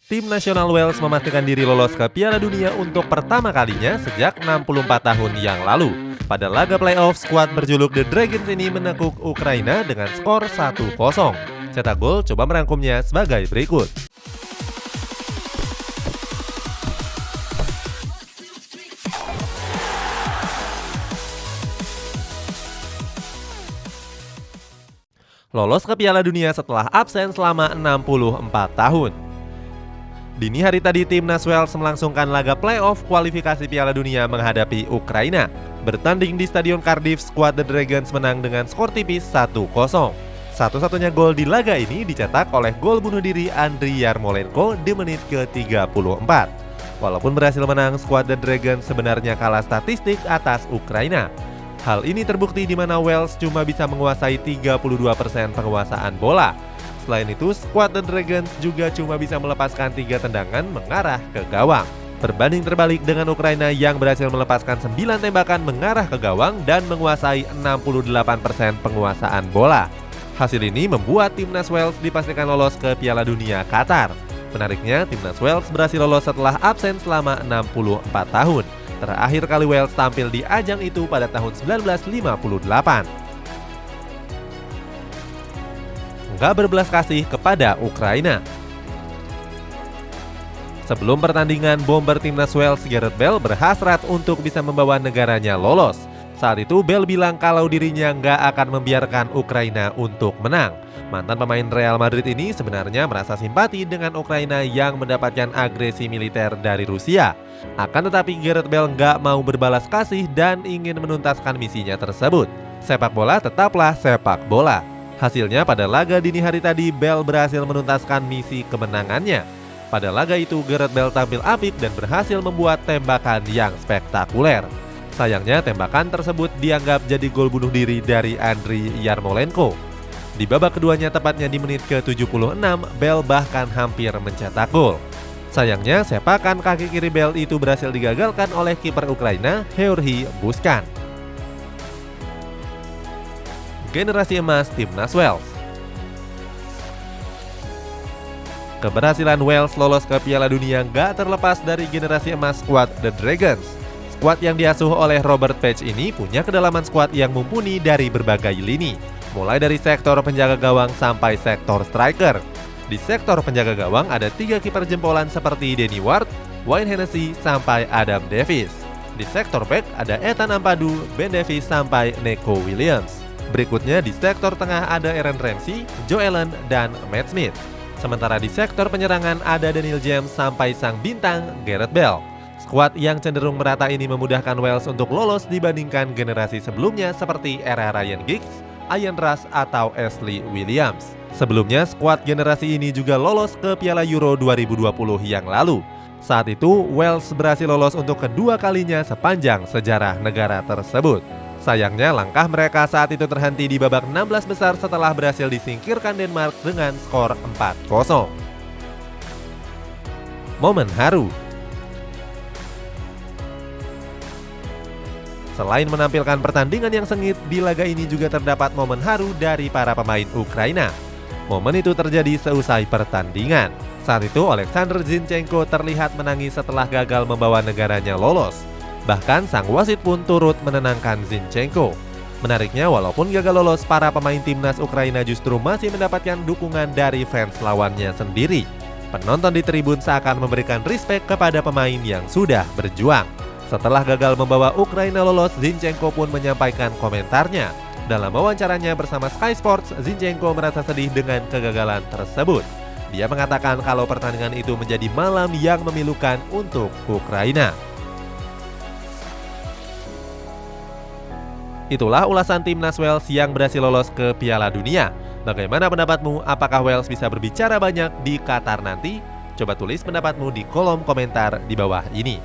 Tim nasional Wales memastikan diri lolos ke Piala Dunia untuk pertama kalinya sejak 64 tahun yang lalu. Pada laga playoff, skuad berjuluk The Dragons ini menekuk Ukraina dengan skor 1-0. Cetak Gol coba merangkumnya sebagai berikut. Lolos ke Piala Dunia setelah absen selama 64 tahun. Dini hari tadi, timnas Wales melangsungkan laga playoff kualifikasi Piala Dunia menghadapi Ukraina. Bertanding di Stadion Cardiff, skuad The Dragons menang dengan skor tipis 1-0. Satu-satunya gol di laga ini dicetak oleh gol bunuh diri Andriy Yarmolenko di menit ke-34. Walaupun berhasil menang, skuad The Dragons sebenarnya kalah statistik atas Ukraina. Hal ini terbukti di mana Wales cuma bisa menguasai 32% penguasaan bola. Selain itu, skuad The Dragons juga cuma bisa melepaskan 3 tendangan mengarah ke gawang. Berbanding terbalik dengan Ukraina yang berhasil melepaskan 9 tembakan mengarah ke gawang dan menguasai 68% penguasaan bola. Hasil ini membuat timnas Wales dipastikan lolos ke Piala Dunia Qatar. Menariknya, timnas Wales berhasil lolos setelah absen selama 64 tahun. Terakhir kali Wales tampil di ajang itu pada tahun 1958. Nggak berbelas kasih kepada Ukraina. Sebelum pertandingan, bomber timnas Wales Gareth Bale berhasrat untuk bisa membawa negaranya lolos. Saat itu Bale bilang kalau dirinya nggak akan membiarkan Ukraina untuk menang. Mantan pemain Real Madrid ini sebenarnya merasa simpati dengan Ukraina yang mendapatkan agresi militer dari Rusia. Akan tetapi Gareth Bale nggak mau berbalas kasih dan ingin menuntaskan misinya tersebut. Sepak bola tetaplah sepak bola. Hasilnya pada laga dini hari tadi, Bale berhasil menuntaskan misi kemenangannya. Pada laga itu Gareth Bale tampil apik dan berhasil membuat tembakan yang spektakuler. Sayangnya tembakan tersebut dianggap jadi gol bunuh diri dari Andriy Yarmolenko. Di babak keduanya tepatnya di menit ke-76, Bale bahkan hampir mencetak gol. Sayangnya sepakan kaki kiri Bale itu berhasil digagalkan oleh kiper Ukraina, Georgi Buskan. Generasi emas timnas Wales. Keberhasilan Wales lolos ke Piala Dunia nggak terlepas dari generasi emas skuad The Dragons. Skuad yang diasuh oleh Robert Page ini punya kedalaman skuad yang mumpuni dari berbagai lini, mulai dari sektor penjaga gawang sampai sektor striker. Di sektor penjaga gawang ada 3 kiper jempolan seperti Danny Ward, Wayne Hennessy, sampai Adam Davies. Di sektor back ada Ethan Ampadu, Ben Davies, sampai Neco Williams. Berikutnya di sektor tengah ada Aaron Ramsey, Joe Allen, dan Matt Smith. Sementara di sektor penyerangan ada Daniel James sampai sang bintang Gareth Bale. Skuad yang cenderung merata ini memudahkan Wales untuk lolos dibandingkan generasi sebelumnya seperti era Ryan Giggs, Ian Rush, atau Ashley Williams. Sebelumnya, skuad generasi ini juga lolos ke Piala Euro 2020 yang lalu. Saat itu, Wales berhasil lolos untuk kedua kalinya sepanjang sejarah negara tersebut. Sayangnya, langkah mereka saat itu terhenti di babak 16 besar setelah berhasil disingkirkan Denmark dengan skor 4-0. Momen haru. Selain menampilkan pertandingan yang sengit, di laga ini juga terdapat momen haru dari para pemain Ukraina. Momen itu terjadi seusai pertandingan. Saat itu, Alexander Zinchenko terlihat menangis setelah gagal membawa negaranya lolos. Bahkan sang wasit pun turut menenangkan Zinchenko. Menariknya, walaupun gagal lolos, para pemain timnas Ukraina justru masih mendapatkan dukungan dari fans lawannya sendiri. Penonton di tribun seakan memberikan respek kepada pemain yang sudah berjuang. Setelah gagal membawa Ukraina lolos, Zinchenko pun menyampaikan komentarnya. Dalam wawancaranya bersama Sky Sports, Zinchenko merasa sedih dengan kegagalan tersebut. Dia mengatakan kalau pertandingan itu menjadi malam yang memilukan untuk Ukraina. Itulah ulasan timnas Wales yang berhasil lolos ke Piala Dunia. Bagaimana pendapatmu? Apakah Wales bisa berbicara banyak di Qatar nanti? Coba tulis pendapatmu di kolom komentar di bawah ini.